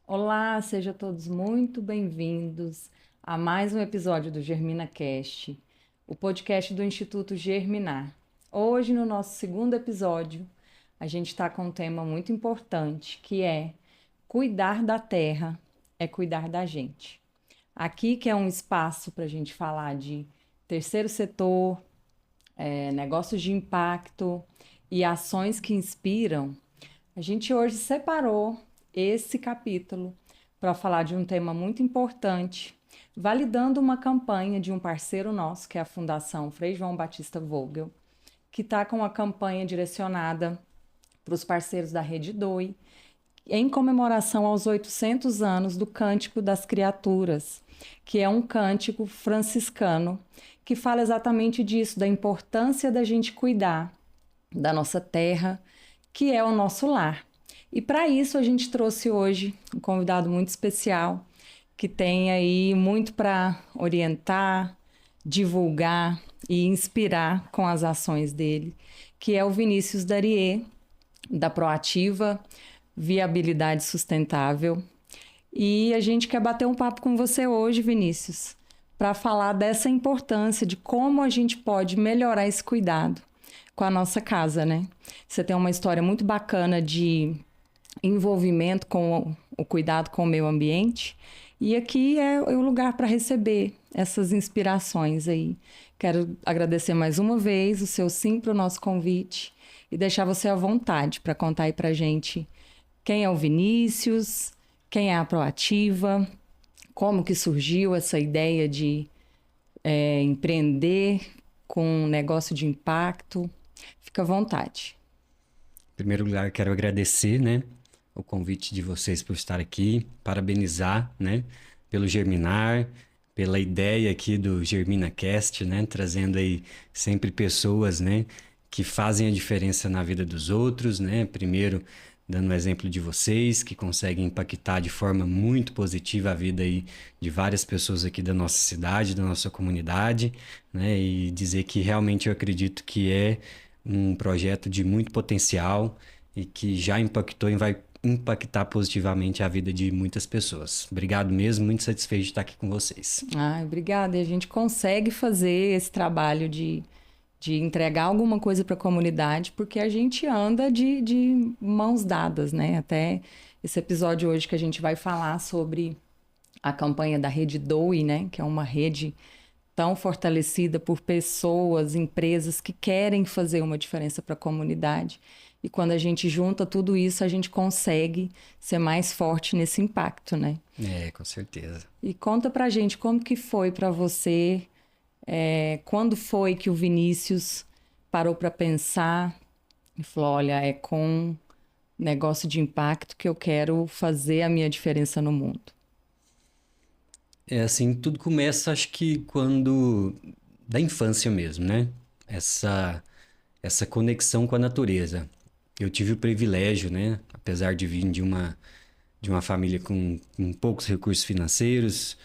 Olá, sejam todos muito bem-vindos a mais um episódio do GerminaCast, o podcast do Instituto Germinar. Hoje, no nosso segundo episódio, a gente está com um tema muito importante, que é cuidar da terra é cuidar da gente. Aqui que é um espaço para a gente falar de terceiro setor, negócios de impacto e ações que inspiram, a gente hoje separou esse capítulo para falar de um tema muito importante, validando uma campanha de um parceiro nosso, que é a Fundação Frei João Batista Vogel, que está com uma campanha direcionada para os parceiros da Rede Doi, em comemoração aos 800 anos do Cântico das Criaturas, que é um cântico franciscano que fala exatamente disso, da importância da gente cuidar da nossa terra, que é o nosso lar. E para isso a gente trouxe hoje um convidado muito especial, que tem aí muito para orientar, divulgar e inspirar com as ações dele, que é o Vinícius Darier, da Proativa Viabilidade Sustentável. E a gente quer bater um papo com você hoje, Vinícius, para falar dessa importância de como a gente pode melhorar esse cuidado com a nossa casa, né? Você tem uma história muito bacana de envolvimento com o cuidado com o meio ambiente, e aqui é o lugar para receber essas inspirações aí. Quero agradecer mais uma vez o seu sim para o nosso convite e deixar você à vontade para contar aí para gente quem é o Vinícius, quem é a Proativa, como que surgiu essa ideia de empreender com um negócio de impacto. Fica à vontade. Em primeiro lugar, quero agradecer, né, o convite de vocês por estar aqui, parabenizar, né, pelo Germinar, pela ideia aqui do GerminaCast, né, trazendo aí sempre pessoas, né, que fazem a diferença na vida dos outros, né, primeiro dando o exemplo de vocês, que conseguem impactar de forma muito positiva a vida aí de várias pessoas aqui da nossa cidade, da nossa comunidade, né, e dizer que realmente eu acredito que é um projeto de muito potencial e que já impactou e vai impactar positivamente a vida de muitas pessoas. Obrigado mesmo, muito satisfeito de estar aqui com vocês. Obrigada. E a gente consegue fazer esse trabalho de entregar alguma coisa para a comunidade, porque a gente anda de mãos dadas, né? Até esse episódio hoje que a gente vai falar sobre a campanha da Rede Doi, né? Que é uma rede tão fortalecida por pessoas, empresas que querem fazer uma diferença para a comunidade. E quando a gente junta tudo isso, a gente consegue ser mais forte nesse impacto, né? Com certeza. E conta pra gente como que foi para você, quando foi que o Vinícius parou para pensar e falou, olha, é com negócio de impacto que eu quero fazer a minha diferença no mundo. É assim, tudo começa, acho que quando... da infância mesmo, né? Essa conexão com a natureza. Eu tive o privilégio, né? Apesar de vir de uma família com poucos recursos financeiros,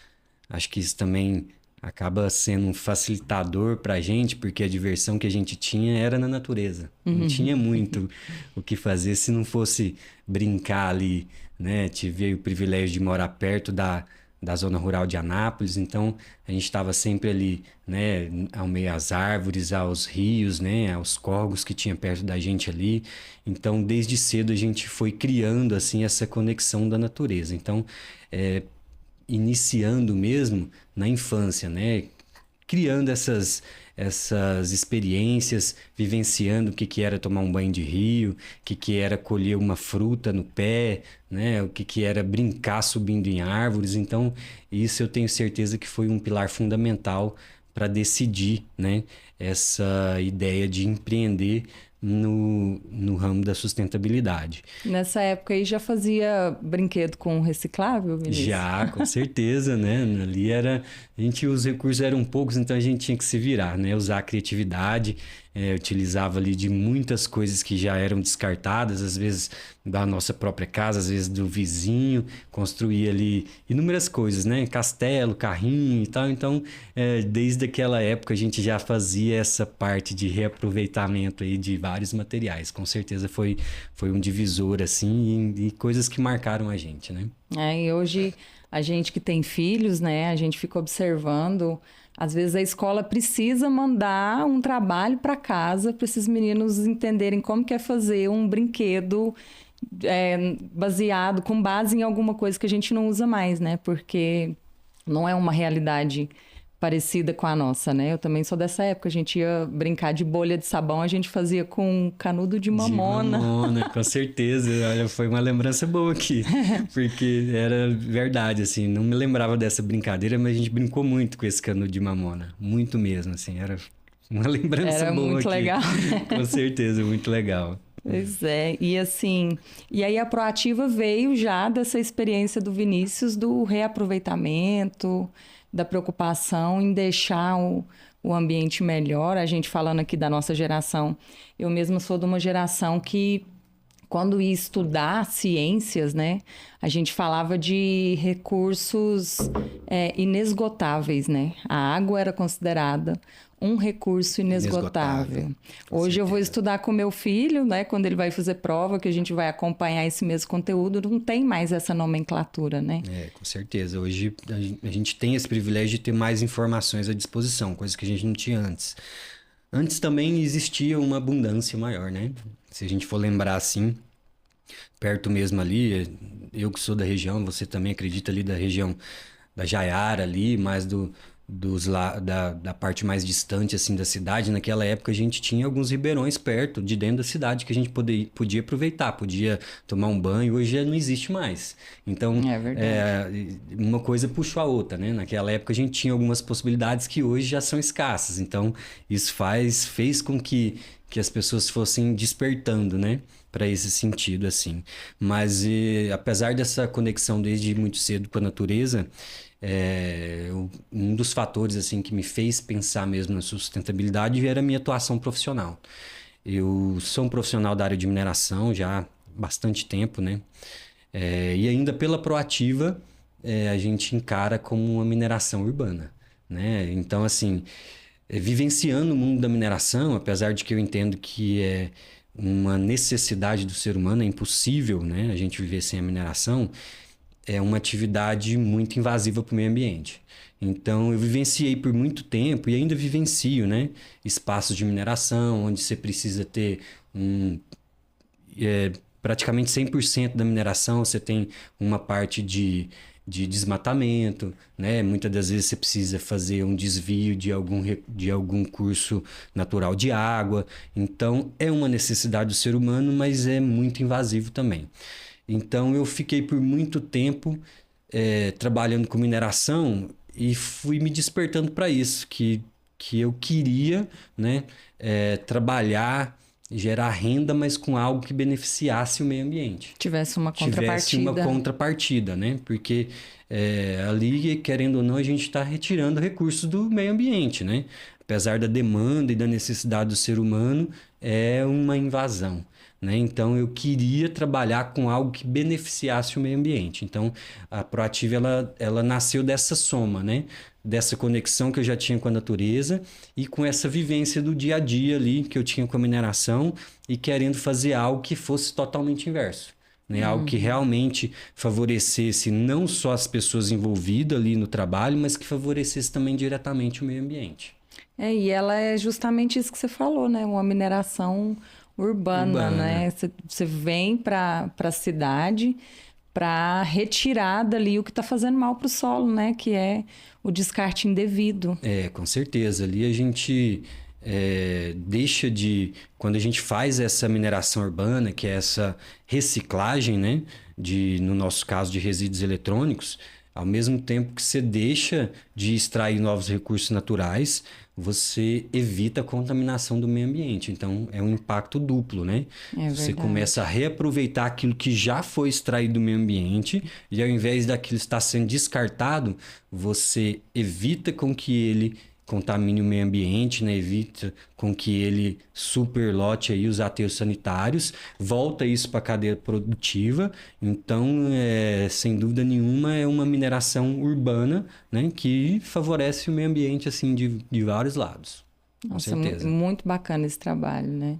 acho que isso também acaba sendo um facilitador para a gente, porque a diversão que a gente tinha era na natureza. Não tinha muito o que fazer se não fosse brincar ali, né? Tive o privilégio de morar perto da zona rural de Anápolis, então a gente estava sempre ali, né, ao meio às árvores, aos rios, né, aos córregos que tinha perto da gente ali. Então, desde cedo a gente foi criando assim essa conexão da natureza. Então, iniciando mesmo na infância, né, criando essas experiências, vivenciando o que era tomar um banho de rio, o que era colher uma fruta no pé, né? O que era brincar subindo em árvores. Então, isso eu tenho certeza que foi um pilar fundamental para decidir, né, essa ideia de empreender no ramo da sustentabilidade. Nessa época aí já fazia brinquedo com reciclável, Vinícius? Já, com certeza, né? Ali era, os recursos eram poucos, então a gente tinha que se virar, né? Usar a criatividade. utilizava ali de muitas coisas que já eram descartadas, às vezes da nossa própria casa, às vezes do vizinho, construía ali inúmeras coisas, né? Castelo, carrinho e tal. Então, desde aquela época a gente já fazia essa parte de reaproveitamento aí de vários materiais. Com certeza foi um divisor, assim, e coisas que marcaram a gente, né? E hoje, a gente que tem filhos, né? A gente fica observando. Às vezes a escola precisa mandar um trabalho para casa para esses meninos entenderem como que é fazer um brinquedo baseado, com base em alguma coisa que a gente não usa mais, né? Porque não é uma realidade parecida com a nossa, né? Eu também sou dessa época. A gente ia brincar de bolha de sabão, a gente fazia com canudo de mamona. De mamona, com certeza. Olha, foi uma lembrança boa aqui. Porque era verdade, assim. Não me lembrava dessa brincadeira, mas a gente brincou muito com esse canudo de mamona. Muito mesmo, assim. Era uma lembrança Era boa muito aqui. legal. Com certeza, muito legal. Pois é, e assim, e aí a Proativa veio já dessa experiência do Vinícius do reaproveitamento, da preocupação em deixar o ambiente melhor. A gente falando aqui da nossa geração, eu mesma sou de uma geração que, quando ia estudar ciências, né, a gente falava de recursos inesgotáveis, né? A água era considerada um recurso inesgotável. Hoje eu vou estudar com meu filho, né? Quando ele vai fazer prova, que a gente vai acompanhar esse mesmo conteúdo, não tem mais essa nomenclatura, né? Com certeza. Hoje a gente tem esse privilégio de ter mais informações à disposição, coisa que a gente não tinha antes. Antes também existia uma abundância maior, né? Se a gente for lembrar assim, perto mesmo ali, eu que sou da região, você também acredita ali da região da Jaiara ali, mais da parte mais distante assim da cidade. Naquela época a gente tinha alguns ribeirões perto de dentro da cidade que a gente podia aproveitar, podia tomar um banho. Hoje já não existe mais. Então, uma coisa puxou a outra, né? Naquela época a gente tinha algumas possibilidades que hoje já são escassas. Então, isso fez com que as pessoas fossem despertando, né? Para esse sentido, assim. Mas, apesar dessa conexão desde muito cedo com a natureza, um dos fatores assim que me fez pensar mesmo na sustentabilidade era a minha atuação profissional. Eu sou um profissional da área de mineração já há bastante tempo, né? E ainda pela Proativa, a gente encara como uma mineração urbana, né? Então, assim, vivenciando o mundo da mineração, apesar de que eu entendo que é uma necessidade do ser humano, é impossível, né, a gente viver sem a mineração, é uma atividade muito invasiva para o meio ambiente. Então, eu vivenciei por muito tempo e ainda vivencio, né, espaços de mineração onde você precisa ter praticamente 100% da mineração, você tem uma parte de desmatamento, né? Muitas das vezes você precisa fazer um desvio de algum curso natural de água. Então, é uma necessidade do ser humano, mas é muito invasivo também. Então, eu fiquei por muito tempo trabalhando com mineração e fui me despertando para isso, que eu queria, né, trabalhar, gerar renda, mas com algo que beneficiasse o meio ambiente. Tivesse uma contrapartida, né? Porque ali, querendo ou não, a gente está retirando recursos do meio ambiente, né? Apesar da demanda e da necessidade do ser humano, é uma invasão, né? Então, eu queria trabalhar com algo que beneficiasse o meio ambiente. Então, a Proativa, ela nasceu dessa soma, né? Dessa conexão que eu já tinha com a natureza e com essa vivência do dia a dia ali que eu tinha com a mineração e querendo fazer algo que fosse totalmente inverso, né? Algo que realmente favorecesse não só as pessoas envolvidas ali no trabalho, mas que favorecesse também diretamente o meio ambiente. E ela é justamente isso que você falou, né? Uma mineração urbana, né? Você vem para a cidade para retirar dali o que está fazendo mal para o solo, né? Que é o descarte indevido. Com certeza. Ali a gente deixa de... Quando a gente faz essa mineração urbana, que é essa reciclagem, né? No nosso caso, de resíduos eletrônicos, ao mesmo tempo que você deixa de extrair novos recursos naturais, você evita a contaminação do meio ambiente. Então, é um impacto duplo, né? Você começa a reaproveitar aquilo que já foi extraído do meio ambiente e, ao invés daquilo estar sendo descartado, você evita com que ele contamine o meio ambiente, né? Evita com que ele superlote aí os aterros sanitários, volta isso para a cadeia produtiva. Então, sem dúvida nenhuma, é uma mineração urbana, né? Que favorece o meio ambiente assim de vários lados, com Nossa, certeza. muito bacana esse trabalho, né?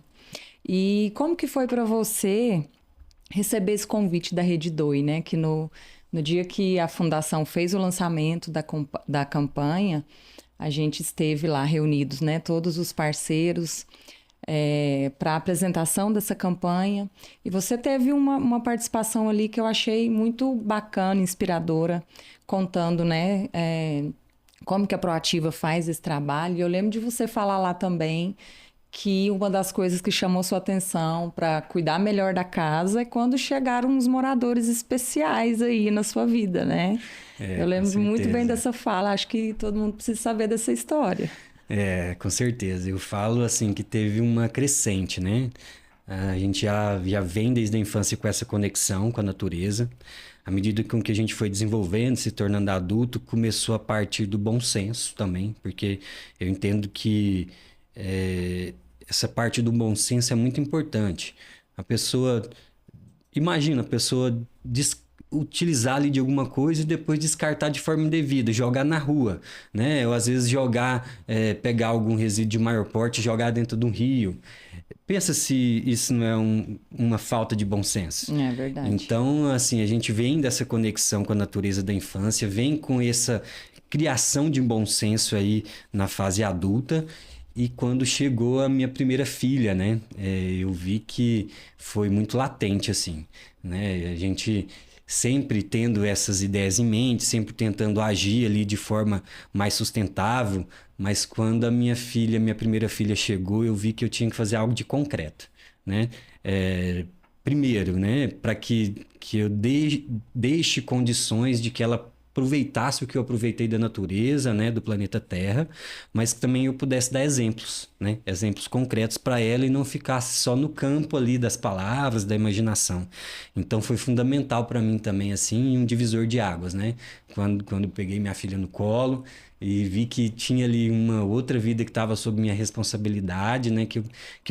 E como que foi para você receber esse convite da Rede Doi, né? Que no dia que a fundação fez o lançamento da campanha, a gente esteve lá reunidos, né? Todos os parceiros para a apresentação dessa campanha. E você teve uma participação ali que eu achei muito bacana, inspiradora, contando, né? Como que a Proativa faz esse trabalho. E eu lembro de você falar lá também que uma das coisas que chamou sua atenção para cuidar melhor da casa é quando chegaram os moradores especiais aí na sua vida, né? Eu lembro muito bem dessa fala, acho que todo mundo precisa saber dessa história. Com certeza. Eu falo assim que teve uma crescente, né? A gente já vem desde a infância com essa conexão com a natureza. À medida com que a gente foi desenvolvendo, se tornando adulto, começou a partir do bom senso também, porque eu entendo que essa parte do bom senso é muito importante. Imagina a pessoa utilizar ali de alguma coisa e depois descartar de forma indevida, jogar na rua, né? Ou às vezes pegar algum resíduo de maior porte e jogar dentro de um rio. Pensa se isso não é uma falta de bom senso. É verdade. Então, assim, a gente vem dessa conexão com a natureza da infância, vem com essa criação de bom senso aí na fase adulta. E quando chegou a minha primeira filha, né? Eu vi que foi muito latente, assim, né? A gente sempre tendo essas ideias em mente, sempre tentando agir ali de forma mais sustentável, mas quando a minha primeira filha chegou, eu vi que eu tinha que fazer algo de concreto, né? Primeiro, né? Para que eu deixe condições de que ela aproveitasse o que eu aproveitei da natureza, né, do planeta Terra, mas que também eu pudesse dar exemplos, né, exemplos concretos para ela e não ficasse só no campo ali das palavras, da imaginação. Então foi fundamental para mim também assim um divisor de águas, né? Quando eu peguei minha filha no colo e vi que tinha ali uma outra vida que estava sob minha responsabilidade, né? Que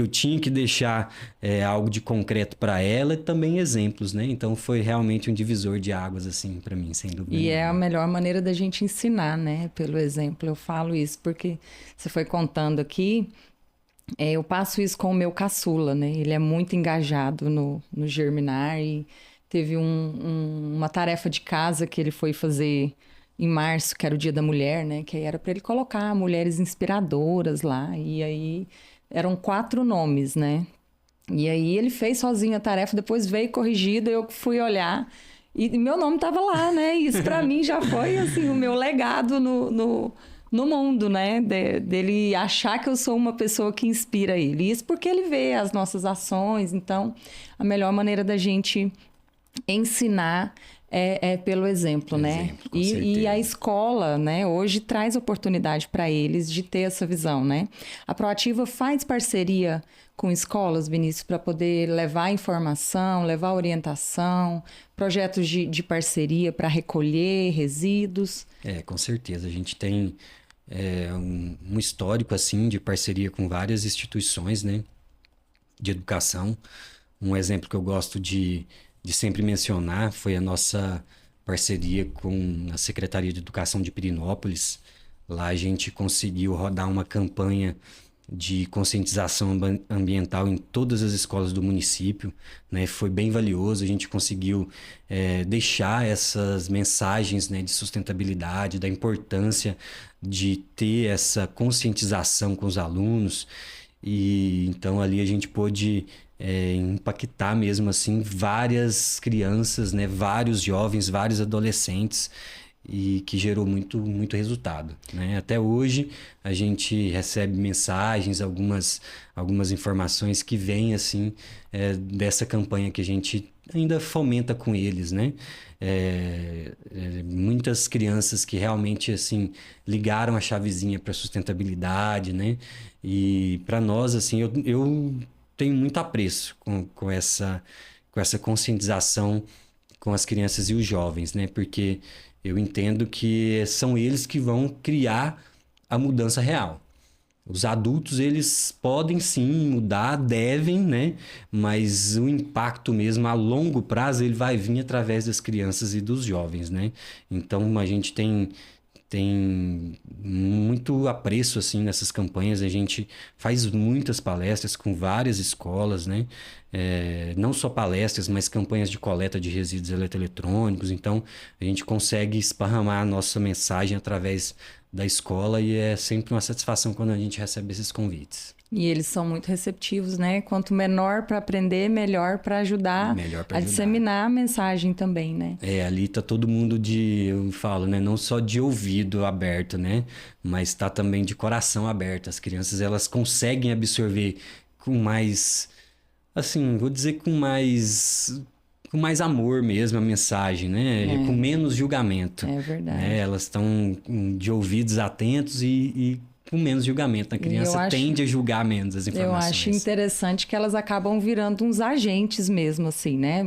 eu tinha que deixar algo de concreto para ela e também exemplos, né? Então foi realmente um divisor de águas, assim, para mim, sem dúvida E nenhuma. é a melhor maneira da gente ensinar, né? Pelo exemplo, eu falo isso porque você foi contando aqui, eu passo isso com o meu caçula, né? Ele é muito engajado no Germinar e teve uma tarefa de casa que ele foi fazer em março, que era o Dia da Mulher, né? Que aí era para ele colocar mulheres inspiradoras lá. E aí eram 4 nomes, né? E aí ele fez sozinho a tarefa, depois veio corrigido, eu fui olhar e meu nome estava lá, né? E isso para mim já foi assim o meu legado no mundo, né? Dele achar que eu sou uma pessoa que inspira ele. Isso porque ele vê as nossas ações. Então, a melhor maneira da gente ensinar é pelo exemplo, né? Com E a certeza. escola, né, hoje traz oportunidade para eles de ter essa visão, né? A Proativa faz parceria com escolas, Vinícius, para poder levar informação, levar orientação, projetos de parceria para recolher resíduos. Com certeza. A gente tem um histórico, assim, de parceria com várias instituições, né, de educação. Um exemplo que eu gosto de sempre mencionar foi a nossa parceria com a Secretaria de Educação de Pirenópolis. Lá a gente conseguiu rodar uma campanha de conscientização ambiental em todas as escolas do município, né? Foi bem valioso, a gente conseguiu deixar essas mensagens, né, de sustentabilidade, da importância de ter essa conscientização com os alunos. E então ali a gente pôde impactar mesmo assim várias crianças, né, vários jovens, vários adolescentes, e que gerou muito resultado, né? Até hoje a gente recebe mensagens, algumas informações que vêm assim dessa campanha que a gente ainda fomenta com eles, né? Muitas crianças que realmente assim ligaram a chavezinha para sustentabilidade, né? E para nós assim eu tenho muito apreço com essa conscientização com as crianças e os jovens, né? Porque eu entendo que são eles que vão criar a mudança real. Os adultos, eles podem sim mudar, devem, né? Mas o impacto mesmo a longo prazo, ele vai vir através das crianças e dos jovens, né? Então, a gente tem muito apreço, assim, nessas campanhas. A gente faz muitas palestras com várias escolas, né? Não só palestras, mas campanhas de coleta de resíduos eletroeletrônicos. Então, a gente consegue esparramar a nossa mensagem através da escola e é sempre uma satisfação quando a gente recebe esses convites. E eles são muito receptivos, né? Quanto menor para aprender, melhor para ajudar a disseminar a mensagem também, né? Ali tá todo mundo eu falo, né? Não só de ouvido aberto, né? Mas tá também de coração aberto. As crianças, elas conseguem absorver com mais, assim, vou dizer com mais amor mesmo a mensagem, né? Com menos julgamento. É verdade. Elas estão de ouvidos atentos e com menos julgamento. A criança tende a julgar menos as informações. Eu acho interessante que elas acabam virando uns agentes mesmo, assim, né?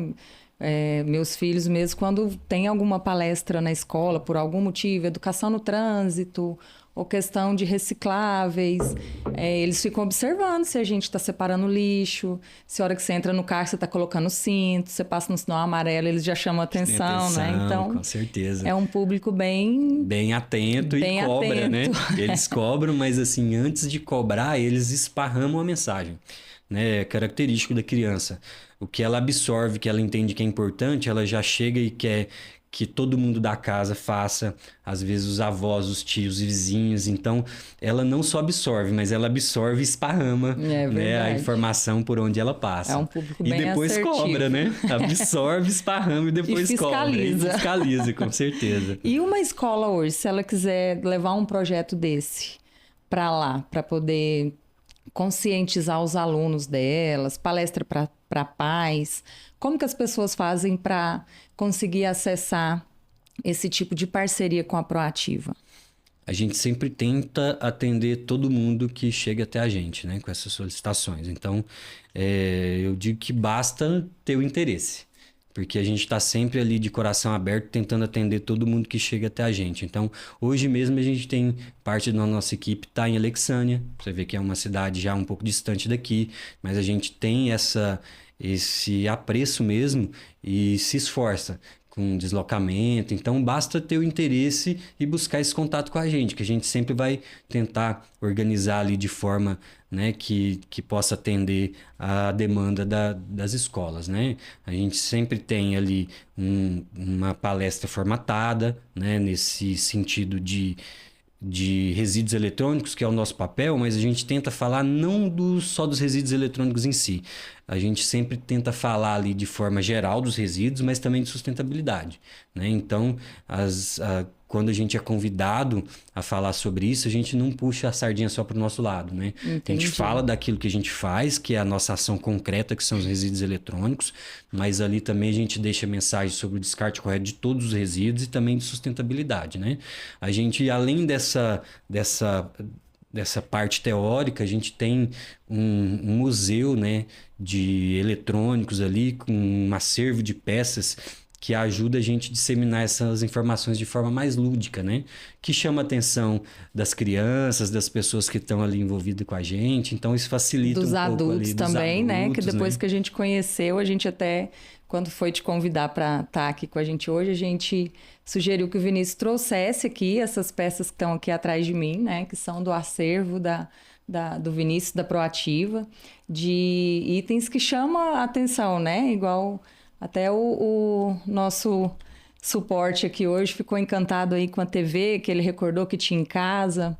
Meus filhos mesmo, quando tem alguma palestra na escola, por algum motivo, educação no trânsito, ou questão de recicláveis, eles ficam observando se a gente está separando lixo, se a hora que você entra no carro você está colocando cinto, você passa no sinal amarelo, eles já chamam atenção, né? Então, com certeza. É um público bem atento e cobra, né? Eles cobram, mas assim, antes de cobrar, eles esparramam a mensagem, né? É característico da criança. O que ela absorve, que ela entende que é importante, ela já chega e quer que todo mundo da casa faça, às vezes os avós, os tios e vizinhos. Então, ela não só absorve, mas ela absorve e esparrama, né, a informação por onde ela passa. É um público bem assertivo. E depois cobra, né? Absorve, esparrama e depois fiscaliza. Cobra. E fiscaliza, com certeza. E uma escola hoje, se ela quiser levar um projeto desse para lá, para poder conscientizar os alunos delas, palestra para pais, como que as pessoas fazem para conseguir acessar esse tipo de parceria com a Proativa? A gente sempre tenta atender todo mundo que chega até a gente, né, com essas solicitações. Então, eu digo que basta ter o interesse, porque a gente está sempre ali de coração aberto tentando atender todo mundo que chega até a gente. Então, hoje mesmo a gente tem parte da nossa equipe está em Alexânia, você vê que é uma cidade já um pouco distante daqui, mas a gente tem esse apreço mesmo e se esforça com deslocamento. Então, basta ter o interesse e buscar esse contato com a gente, que a gente sempre vai tentar organizar ali de forma, né, que possa atender a demanda das escolas, né? A gente sempre tem ali uma palestra formatada, né, nesse sentido de resíduos eletrônicos, que é o nosso papel, mas a gente tenta falar não só dos resíduos eletrônicos em si. A gente sempre tenta falar ali de forma geral dos resíduos, mas também de sustentabilidade, né? Então, quando a gente é convidado a falar sobre isso, a gente não puxa a sardinha só para o nosso lado, né? Entendi. A gente fala daquilo que a gente faz, que é a nossa ação concreta, que são os resíduos eletrônicos, mas ali também a gente deixa mensagem sobre o descarte correto de todos os resíduos e também de sustentabilidade, né? A gente, além dessa parte teórica, a gente tem um museu, né, de eletrônicos ali, com um acervo de peças que ajuda a gente a disseminar essas informações de forma mais lúdica, né? Que chama a atenção das crianças, das pessoas que estão ali envolvidas com a gente. Então, isso facilita dos um pouco adultos ali, também, dos adultos, né? Que depois, né, que a gente conheceu, a gente até, quando foi te convidar para estar aqui com a gente hoje, a gente sugeriu que o Vinícius trouxesse aqui essas peças que estão aqui atrás de mim, né? Que são do acervo do Vinícius, da Proativa, de itens que chamam a atenção, né? Igual até o nosso suporte aqui hoje ficou encantado aí com a TV, que ele recordou que tinha em casa.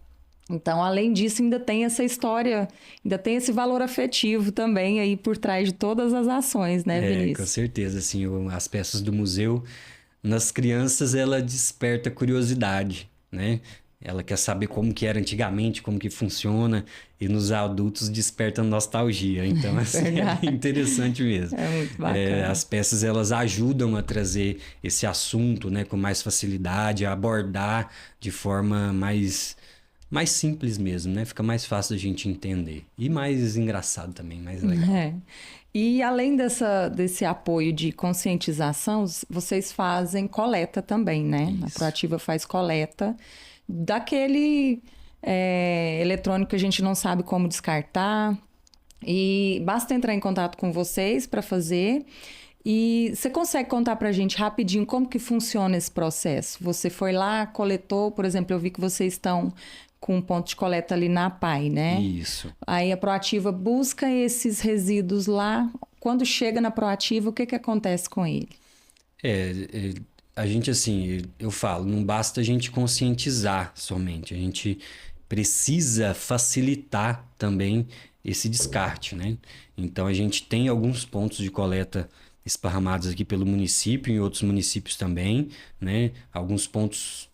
Então, além disso, ainda tem essa história, ainda tem esse valor afetivo também aí por trás de todas as ações, né, Vinícius? Com certeza, assim, as peças do museu, nas crianças, ela desperta curiosidade, né? Ela quer saber como que era antigamente, como que funciona, e nos adultos desperta nostalgia. Então, assim, é interessante mesmo. É muito bacana. As peças, elas ajudam a trazer esse assunto, né, com mais facilidade, a abordar de forma mais simples mesmo, né? Fica mais fácil a gente entender. E mais engraçado também, mais legal. E além desse apoio de conscientização, vocês fazem coleta também, né? Isso. A Proativa faz coleta daquele eletrônico que a gente não sabe como descartar. E basta entrar em contato com vocês para fazer. E você consegue contar para a gente rapidinho como que funciona esse processo? Você foi lá, coletou, por exemplo, eu vi que vocês estão com um ponto de coleta ali na PAI, né? Isso. Aí a Proativa busca esses resíduos lá. Quando chega na Proativa, o que que acontece com ele? A gente, assim, eu falo, não basta a gente conscientizar somente, a gente precisa facilitar também esse descarte, né? Então, a gente tem alguns pontos de coleta esparramados aqui pelo município, em outros municípios também, né? Alguns pontos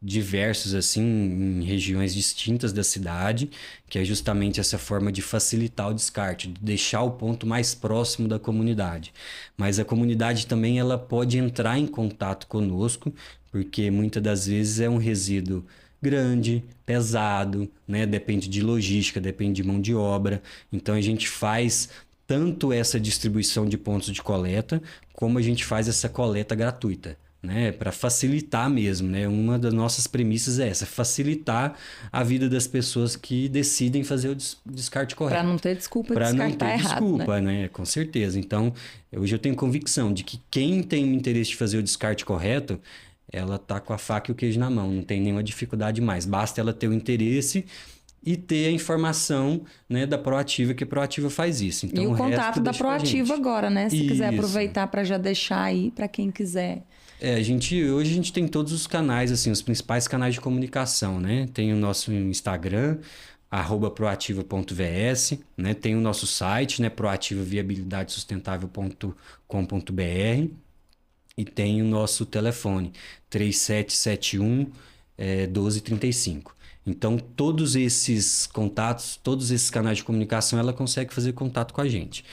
diversos, assim, em regiões distintas da cidade, que é justamente essa forma de facilitar o descarte, de deixar o ponto mais próximo da comunidade. Mas a comunidade também ela pode entrar em contato conosco, porque muitas das vezes é um resíduo grande, pesado, né? Depende de logística, depende de mão de obra. Então a gente faz tanto essa distribuição de pontos de coleta, como a gente faz essa coleta gratuita, né? Para facilitar mesmo, né? Uma das nossas premissas é essa, facilitar a vida das pessoas que decidem fazer o descarte correto. Para não ter desculpa de Para não descartar ter errado, desculpa, né? né? Com certeza. Então, hoje eu tenho convicção de que quem tem o interesse de fazer o descarte correto, ela tá com a faca e o queijo na mão, não tem nenhuma dificuldade mais. Basta ela ter o interesse e ter a informação, né, da Proativa, que a Proativa faz isso. Então, E o resto contato da deixa com a Proativa gente. agora, né? Se quiser Isso. aproveitar para já deixar aí para quem quiser. Hoje a gente tem todos os canais, assim, os principais canais de comunicação, né? Tem o nosso Instagram, @proativa.vs, né? Tem o nosso site, né? proativaviabilidadesustentável.com.br e tem o nosso telefone, 3771 1235. Então, todos esses contatos, todos esses canais de comunicação, ela consegue fazer contato com a gente.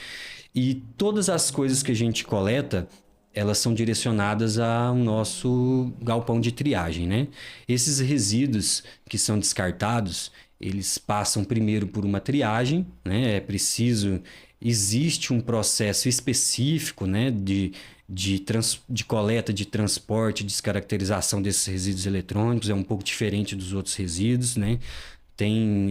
E todas as coisas que a gente coleta, elas são direcionadas ao nosso galpão de triagem, né? Esses resíduos que são descartados, eles passam primeiro por uma triagem, né? Existe um processo específico, né? De coleta, de transporte, descaracterização desses resíduos eletrônicos, é um pouco diferente dos outros resíduos, né?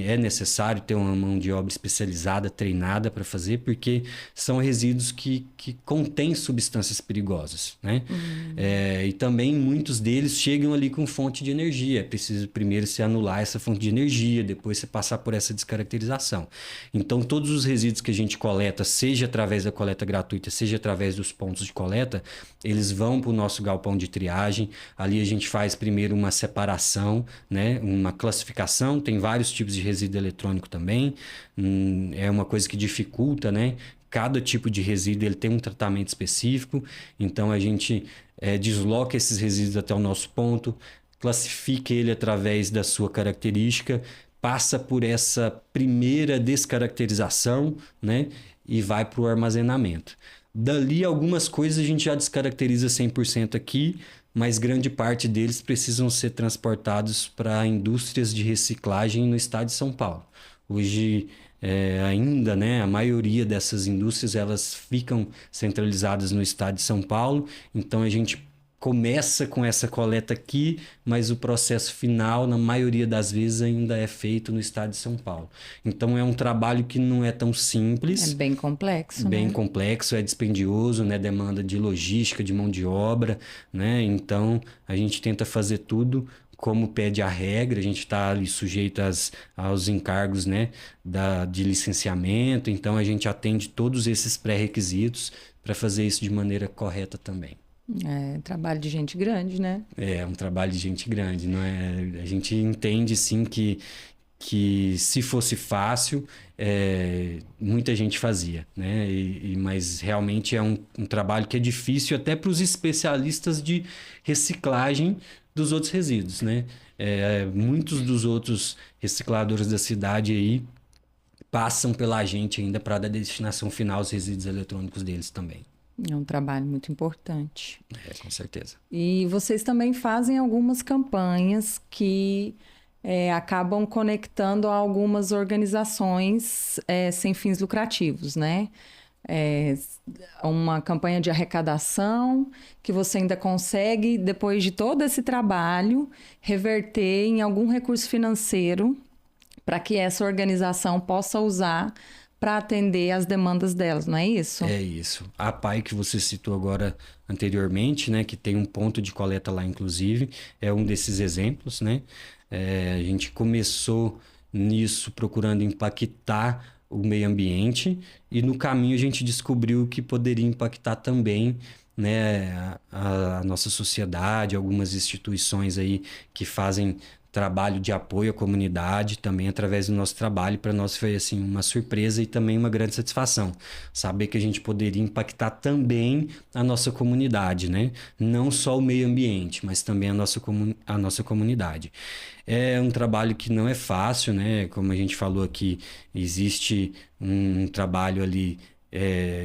É necessário ter uma mão de obra especializada, treinada para fazer, porque são resíduos que contêm substâncias perigosas, né? E também muitos deles chegam ali com fonte de energia. É preciso primeiro se anular essa fonte de energia, depois você passar por essa descaracterização. Então, todos os resíduos que a gente coleta, seja através da coleta gratuita, seja através dos pontos de coleta, eles vão para o nosso galpão de triagem. Ali a gente faz primeiro uma separação, né? Uma classificação, tem vários tipos de resíduo eletrônico também. É uma coisa que dificulta, né? Cada tipo de resíduo ele tem um tratamento específico, então a gente desloca esses resíduos até o nosso ponto, classifica ele através da sua característica, passa por essa primeira descaracterização, né? E vai para o armazenamento. Dali, algumas coisas a gente já descaracteriza 100% aqui, mas grande parte deles precisam ser transportados para indústrias de reciclagem no estado de São Paulo. Hoje, ainda, né, a maioria dessas indústrias elas ficam centralizadas no estado de São Paulo, então a gente começa com essa coleta aqui, mas o processo final, na maioria das vezes, ainda é feito no estado de São Paulo. Então, é um trabalho que não é tão simples. É bem complexo, Bem né? complexo, é dispendioso, né? Demanda de logística, de mão de obra, né? Então, a gente tenta fazer tudo como pede a regra, a gente está ali sujeito aos encargos, né? De licenciamento, então a gente atende todos esses pré-requisitos para fazer isso de maneira correta também. É trabalho de gente grande, né? É um trabalho de gente grande, não é? A gente entende sim que se fosse fácil, muita gente fazia, né? Mas realmente é um trabalho que é difícil até para os especialistas de reciclagem dos outros resíduos, né? Muitos dos outros recicladores da cidade aí passam pela gente ainda para dar destinação final aos resíduos eletrônicos deles também. É um trabalho muito importante. Com certeza. E vocês também fazem algumas campanhas que acabam conectando a algumas organizações sem fins lucrativos, né? é, uma campanha de arrecadação que você ainda consegue, depois de todo esse trabalho, reverter em algum recurso financeiro para que essa organização possa usar para atender as demandas delas, não é isso? É isso. A PAI que você citou agora anteriormente, né, que tem um ponto de coleta lá, inclusive, é um desses exemplos, né? A gente começou nisso procurando impactar o meio ambiente e no caminho a gente descobriu que poderia impactar também, né, a nossa sociedade, algumas instituições aí que fazem trabalho de apoio à comunidade também através do nosso trabalho. Para nós foi assim uma surpresa e também uma grande satisfação saber que a gente poderia impactar também a nossa comunidade, né? Não só o meio ambiente, mas também a nossa comunidade. É um trabalho que não é fácil, né? Como a gente falou aqui, existe um trabalho ali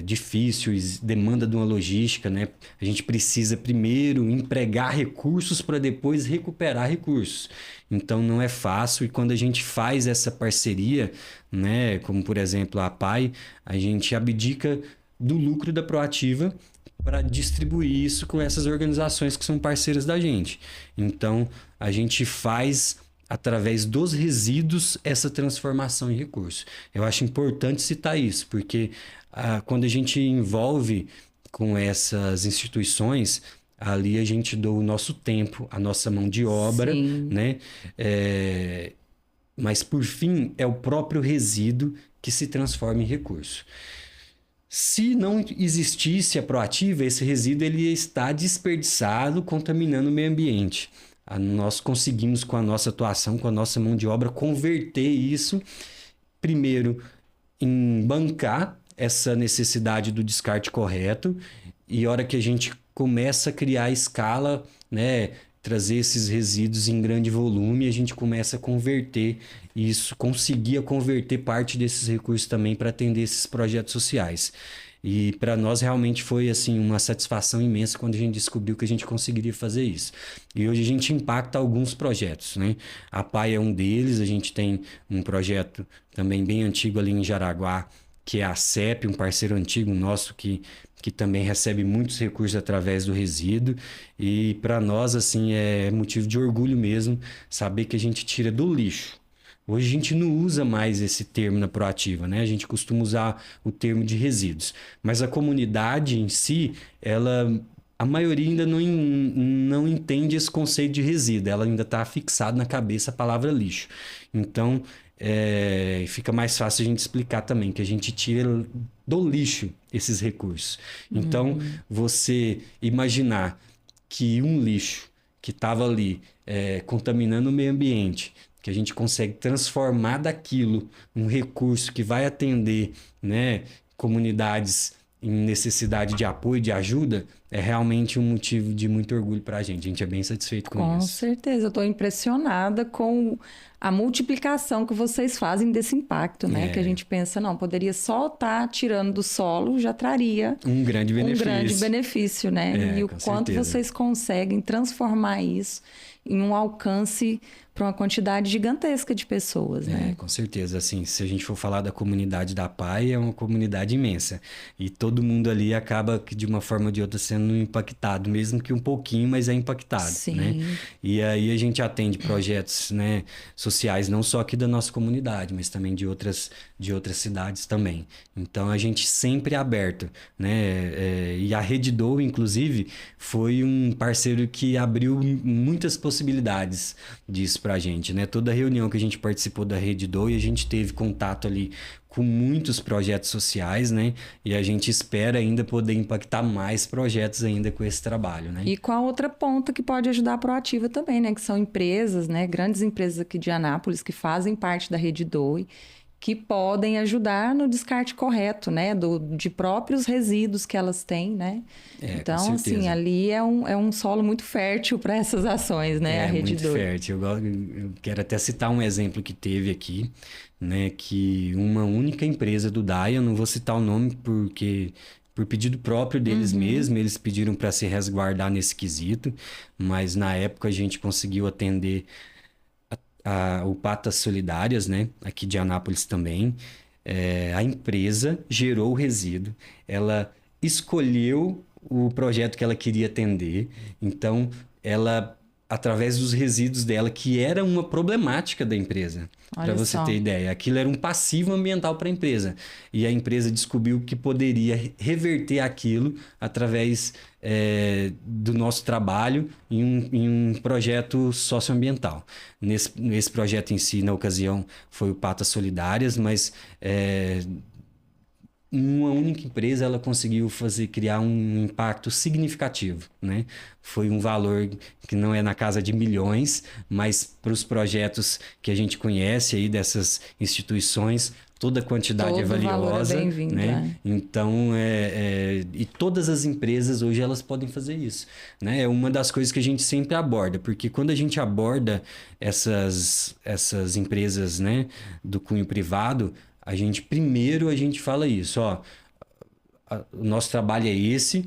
difícil, demanda de uma logística, né? A gente precisa primeiro empregar recursos para depois recuperar recursos. Então não é fácil e quando a gente faz essa parceria, né? Como por exemplo a PAI, a gente abdica do lucro da Proativa para distribuir isso com essas organizações que são parceiras da gente. Então a gente faz através dos resíduos essa transformação em recurso. Eu acho importante citar isso, porque quando a gente envolve com essas instituições, ali a gente doa o nosso tempo, a nossa mão de obra, Sim. né? Mas por fim é o próprio resíduo que se transforma em recurso. Se não existisse a Proativa, esse resíduo ele ia estar desperdiçado, contaminando o meio ambiente. Nós conseguimos, com a nossa atuação, com a nossa mão de obra, converter isso, primeiro, em bancar essa necessidade do descarte correto, e a hora que a gente começa a criar escala, né, trazer esses resíduos em grande volume, a gente começa a converter isso, conseguia converter parte desses recursos também para atender esses projetos sociais. E para nós realmente foi assim uma satisfação imensa quando a gente descobriu que a gente conseguiria fazer isso. E hoje a gente impacta alguns projetos, né? A PAI é um deles, a gente tem um projeto também bem antigo ali em Jaraguá, que é a CEP, um parceiro antigo nosso que também recebe muitos recursos através do resíduo. E para nós, assim, é motivo de orgulho mesmo saber que a gente tira do lixo. Hoje a gente não usa mais esse termo na Proativa, né? A gente costuma usar o termo de resíduos. Mas a comunidade em si, a maioria ainda não entende esse conceito de resíduo. Ela ainda está fixada na cabeça a palavra lixo. Então, fica mais fácil a gente explicar também que a gente tira do lixo esses recursos. Então, você imaginar que um lixo que estava ali contaminando o meio ambiente, que a gente consegue transformar daquilo um recurso que vai atender, né, comunidades em necessidade de apoio, de ajuda, é realmente um motivo de muito orgulho para a gente. A gente é bem satisfeito com isso. Com certeza, eu estou impressionada com a multiplicação que vocês fazem desse impacto, né? Que a gente pensa, não, poderia só estar tirando do solo, já traria um grande benefício, né? E o quanto vocês conseguem transformar isso em um alcance para uma quantidade gigantesca de pessoas, né? Com certeza. Assim, se a gente for falar da comunidade da PAI, é uma comunidade imensa. E todo mundo ali acaba, de uma forma ou de outra, sendo impactado, mesmo que um pouquinho, mas é impactado, Sim. Né? E aí a gente atende projetos, né, sociais, não só aqui da nossa comunidade, mas também de outras cidades também. Então, a gente sempre é aberto, né? E a Redidou, inclusive, foi um parceiro que abriu muitas possibilidades disso pra gente, né? Toda reunião que a gente participou da Redidou e a gente teve contato ali com muitos projetos sociais, né? E a gente espera ainda poder impactar mais projetos ainda com esse trabalho, né? E com a outra ponta que pode ajudar a Proativa também, né? Que são empresas, né? Grandes empresas aqui de Anápolis que fazem parte da Redidou, que podem ajudar no descarte correto, né? De próprios resíduos que elas têm, né? Então, assim, ali é um solo muito fértil para essas ações, né? A Redidou. Muito fértil. Eu quero até citar um exemplo que teve aqui, né? Que uma única empresa do DAI, eu não vou citar o nome porque por pedido próprio deles mesmos, eles pediram para se resguardar nesse quesito, mas na época a gente conseguiu atender o Patas Solidárias, né? Aqui de Anápolis também. A empresa gerou o resíduo, ela escolheu o projeto que ela queria atender, então ela, através dos resíduos dela, que era uma problemática da empresa, para Olha você só. ter ideia, aquilo era um passivo ambiental para a empresa. E a empresa descobriu que poderia reverter aquilo através do nosso trabalho em um projeto socioambiental. Nesse projeto em si, na ocasião, foi o Patas Solidárias, mas uma única empresa ela conseguiu criar um impacto significativo, né? Foi um valor que não é na casa de milhões, mas para os projetos que a gente conhece aí dessas instituições, toda a quantidade é Todo valor é valiosa, bem-vindo, né? Então, e todas as empresas hoje elas podem fazer isso, né? É uma das coisas que a gente sempre aborda, porque quando a gente aborda essas empresas, né, do cunho privado, primeiro a gente fala isso, ó, o nosso trabalho é esse.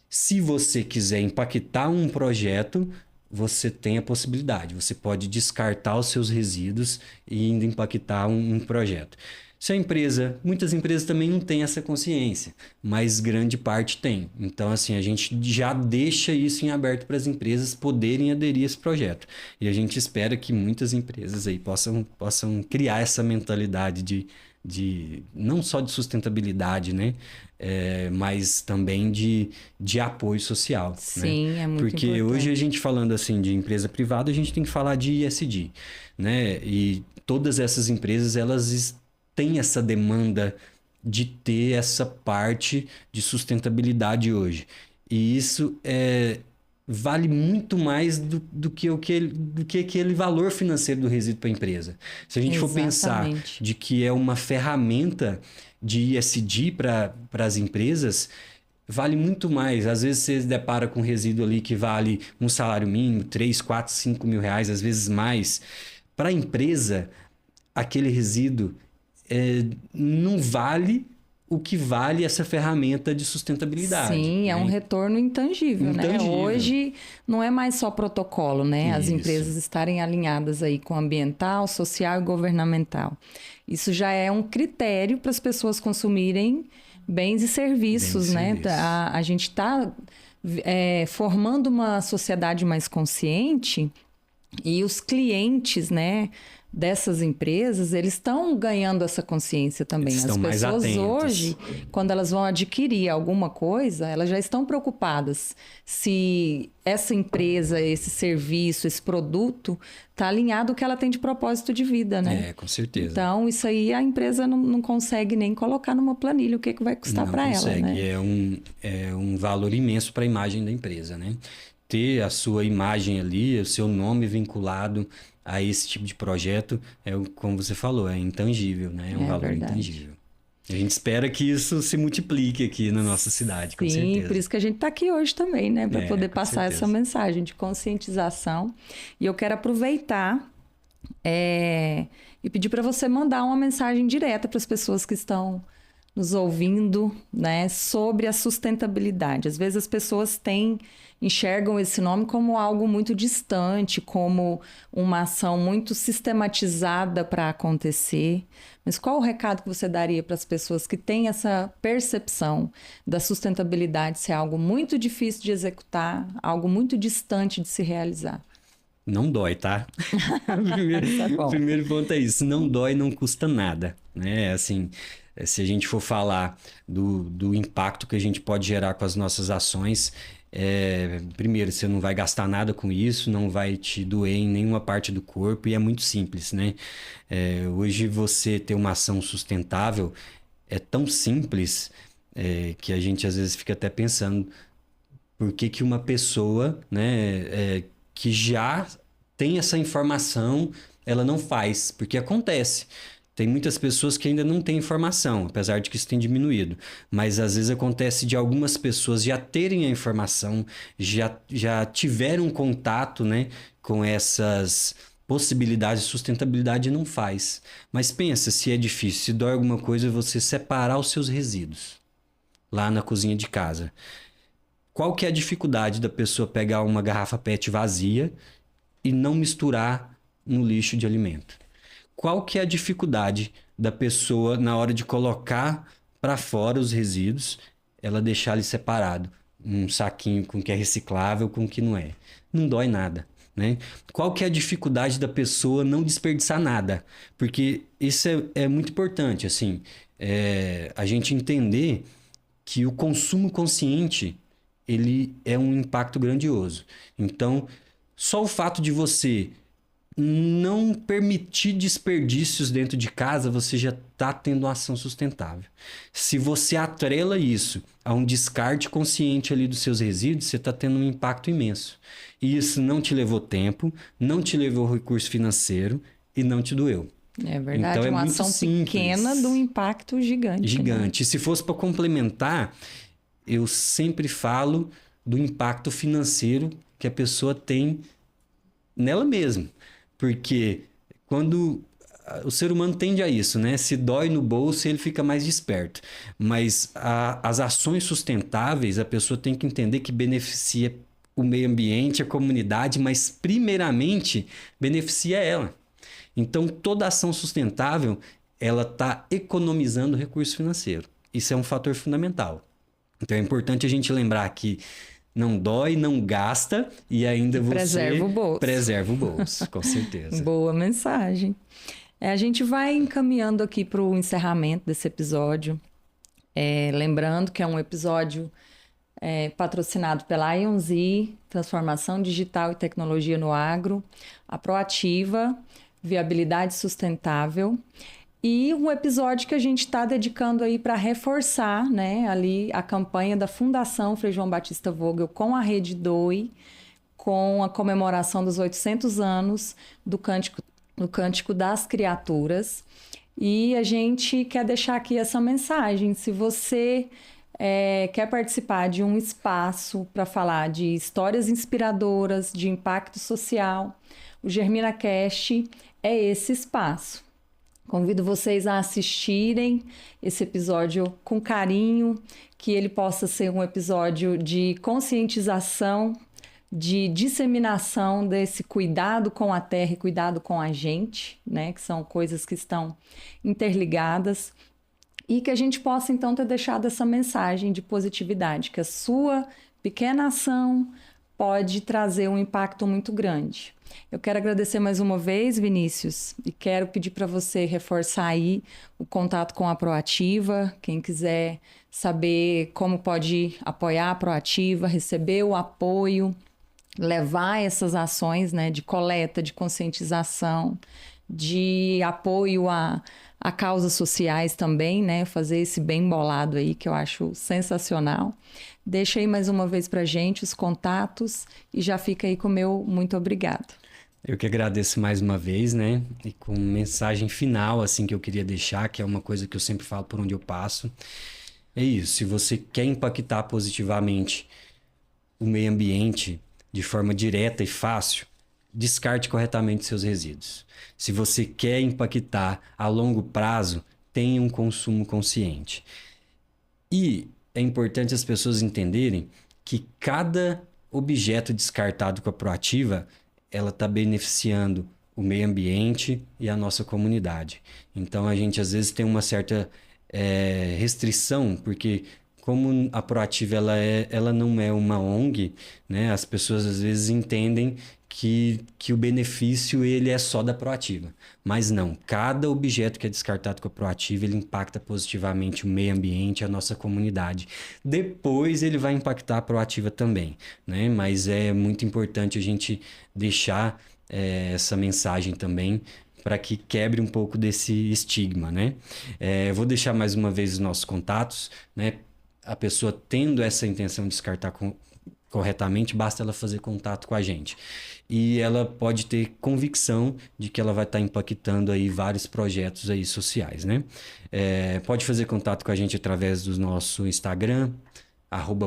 Se você quiser impactar um projeto, você tem a possibilidade. Você pode descartar os seus resíduos e ainda impactar um projeto. Se a empresa, muitas empresas também não têm essa consciência, mas grande parte tem. Então, assim, a gente já deixa isso em aberto para as empresas poderem aderir a esse projeto. E a gente espera que muitas empresas aí possam criar essa mentalidade de não só de sustentabilidade, né? Mas também de apoio social, né? Sim, é muito Porque importante. hoje a gente falando assim de empresa privada, a gente tem que falar de ESG, né? E todas essas empresas, elas têm essa demanda de ter essa parte de sustentabilidade hoje. E isso vale muito mais do que aquele valor financeiro do resíduo para a empresa. Se a gente for pensar Exatamente. de que é uma ferramenta de ESG para as empresas, vale muito mais. Às vezes você se depara com um resíduo ali que vale um salário mínimo, 3, 4, 5 mil reais, às vezes mais. Para a empresa, aquele resíduo não vale o que vale essa ferramenta de sustentabilidade. Sim, é um né? retorno intangível, né? Intangível. Hoje não é mais só protocolo, né? As Isso. empresas estarem alinhadas aí com ambiental, social e governamental. Isso já é um critério para as pessoas consumirem bens e serviços, né? serviços. A gente está formando uma sociedade mais consciente e os clientes, né, dessas empresas, eles estão ganhando essa consciência também. Eles estão As mais pessoas atentos. hoje, quando elas vão adquirir alguma coisa, elas já estão preocupadas se essa empresa, esse serviço, esse produto está alinhado ao que ela tem de propósito de vida, né? Com certeza. Então, isso aí a empresa não consegue nem colocar numa planilha o que vai custar para ela, né? É um valor imenso para a imagem da empresa, né? Ter a sua imagem ali, o seu nome vinculado a esse tipo de projeto, como você falou, é intangível, né? É um valor verdade. intangível. A gente espera que isso se multiplique aqui na nossa cidade, com certeza. Sim, por isso que a gente está aqui hoje também, né? Para poder passar certeza. essa mensagem de conscientização. E eu quero aproveitar e pedir para você mandar uma mensagem direta para as pessoas que estão nos ouvindo, né, sobre a sustentabilidade. Às vezes as pessoas enxergam esse nome como algo muito distante, como uma ação muito sistematizada para acontecer. Mas qual o recado que você daria para as pessoas que têm essa percepção da sustentabilidade ser algo muito difícil de executar, algo muito distante de se realizar? Não dói, tá? O primeiro ponto é isso. Não dói, não custa nada, né? Assim, se a gente for falar do impacto que a gente pode gerar com as nossas ações, primeiro, você não vai gastar nada com isso, não vai te doer em nenhuma parte do corpo e é muito simples, né? Hoje você ter uma ação sustentável é tão simples que a gente às vezes fica até pensando por que uma pessoa, né, que já tem essa informação, ela não faz, porque acontece. Tem muitas pessoas que ainda não têm informação, apesar de que isso tem diminuído. Mas às vezes acontece de algumas pessoas já terem a informação, já tiveram contato, né, com essas possibilidades de sustentabilidade e não faz. Mas pensa, se é difícil, se dói alguma coisa, você separar os seus resíduos lá na cozinha de casa. Qual que é a dificuldade da pessoa pegar uma garrafa PET vazia e não misturar no lixo de alimento? qual que é a dificuldade da pessoa na hora de colocar para fora os resíduos, ela deixar ali separado, um saquinho com o que é reciclável, com o que não é. Não dói nada, né? Qual que é a dificuldade da pessoa não desperdiçar nada? Porque isso é muito importante, assim, a gente entender que o consumo consciente, ele é um impacto grandioso. Então, só o fato de você não permitir desperdícios dentro de casa, você já está tendo uma ação sustentável. Se você atrela isso a um descarte consciente ali dos seus resíduos, você está tendo um impacto imenso. E isso não te levou tempo, não te levou recurso financeiro e não te doeu. É verdade, Então, uma muito ação simples. pequena de um impacto gigante. Gigante. Né? E se fosse para complementar, eu sempre falo do impacto financeiro que a pessoa tem nela mesma. Porque quando o ser humano tende a isso, né? Se dói no bolso, ele fica mais desperto. Mas as ações sustentáveis, a pessoa tem que entender que beneficia o meio ambiente, a comunidade, mas primeiramente beneficia ela. Então, toda ação sustentável, ela está economizando recurso financeiro. Isso é um fator fundamental. Então, é importante a gente lembrar que não dói, não gasta e ainda você preserva o bolso. Preserva o bolso, com certeza. Boa mensagem. A gente vai encaminhando aqui para o encerramento desse episódio. Lembrando que é um episódio patrocinado pela IONZ, Transformação Digital e Tecnologia no Agro, a Proativa, Viabilidade Sustentável. E um episódio que a gente está dedicando aí para reforçar, né, ali a campanha da Fundação Frei João Batista Vogel com a Rede DOI, com a comemoração dos 800 anos do Cântico das Criaturas. E a gente quer deixar aqui essa mensagem. Se você quer participar de um espaço para falar de histórias inspiradoras, de impacto social, o GerminaCast é esse espaço. Convido vocês a assistirem esse episódio com carinho, que ele possa ser um episódio de conscientização, de disseminação desse cuidado com a terra e cuidado com a gente, né? Que são coisas que estão interligadas. E que a gente possa, então, ter deixado essa mensagem de positividade, que a sua pequena ação pode trazer um impacto muito grande. Eu quero agradecer mais uma vez, Vinícius, e quero pedir para você reforçar aí o contato com a Proativa. Quem quiser saber como pode apoiar a Proativa, receber o apoio, levar essas ações, né, de coleta, de conscientização, de apoio a causas sociais também, né, fazer esse bem bolado aí, que eu acho sensacional. Deixa aí mais uma vez para a gente os contatos e já fica aí com o meu muito obrigado. Eu que agradeço mais uma vez, né? E com mensagem final, assim, que eu queria deixar, que é uma coisa que eu sempre falo por onde eu passo. É isso, se você quer impactar positivamente o meio ambiente de forma direta e fácil, descarte corretamente seus resíduos. Se você quer impactar a longo prazo, tenha um consumo consciente. E é importante as pessoas entenderem que cada objeto descartado com a Proativa, ela está beneficiando o meio ambiente e a nossa comunidade. Então, a gente às vezes tem uma certa restrição, porque como a Proativa ela não é uma ONG, né? As pessoas às vezes entendem que o benefício ele é só da Proativa. Mas não, cada objeto que é descartado com a Proativa, ele impacta positivamente o meio ambiente, a nossa comunidade. Depois ele vai impactar a Proativa também, né? Mas é muito importante a gente deixar essa mensagem também para que quebre um pouco desse estigma, né? Vou deixar mais uma vez os nossos contatos, né? A pessoa tendo essa intenção de descartar corretamente, basta ela fazer contato com a gente. E ela pode ter convicção de que ela vai estar impactando aí vários projetos aí sociais, né? Pode fazer contato com a gente através do nosso Instagram,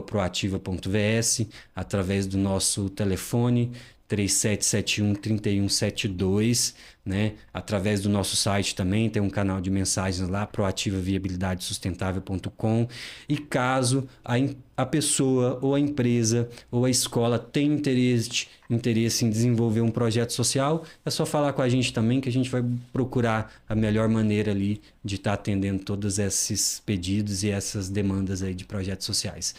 @proativa.vs, através do nosso telefone 3771-3172, né? Através do nosso site também, tem um canal de mensagens lá, proativaviabilidadesustentável.com. E caso a pessoa, ou a empresa, ou a escola tenha interesse em desenvolver um projeto social, é só falar com a gente também, que a gente vai procurar a melhor maneira ali de estar atendendo todos esses pedidos e essas demandas aí de projetos sociais.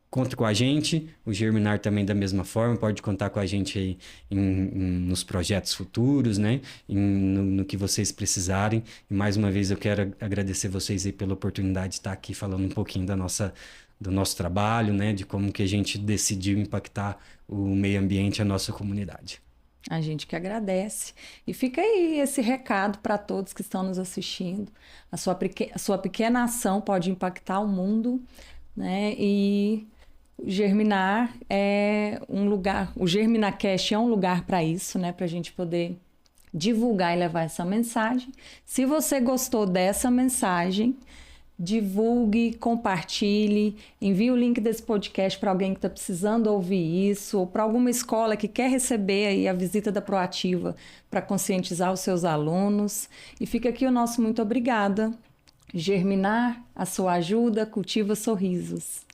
Conta com a gente, o Germinar também da mesma forma, pode contar com a gente aí nos projetos futuros, né? No que vocês precisarem. E mais uma vez eu quero agradecer vocês aí pela oportunidade de estar aqui falando um pouquinho do nosso trabalho, né? De como que a gente decidiu impactar o meio ambiente e a nossa comunidade. A gente que agradece. E fica aí esse recado para todos que estão nos assistindo. A sua pequena ação pode impactar o mundo, né? E o Germinar é um lugar, o GerminaCast é um lugar para isso, né? Para a gente poder divulgar e levar essa mensagem. Se você gostou dessa mensagem, divulgue, compartilhe, envie o link desse podcast para alguém que está precisando ouvir isso, ou para alguma escola que quer receber aí a visita da Proativa para conscientizar os seus alunos. E fica aqui o nosso muito obrigada. Germinar, a sua ajuda cultiva sorrisos.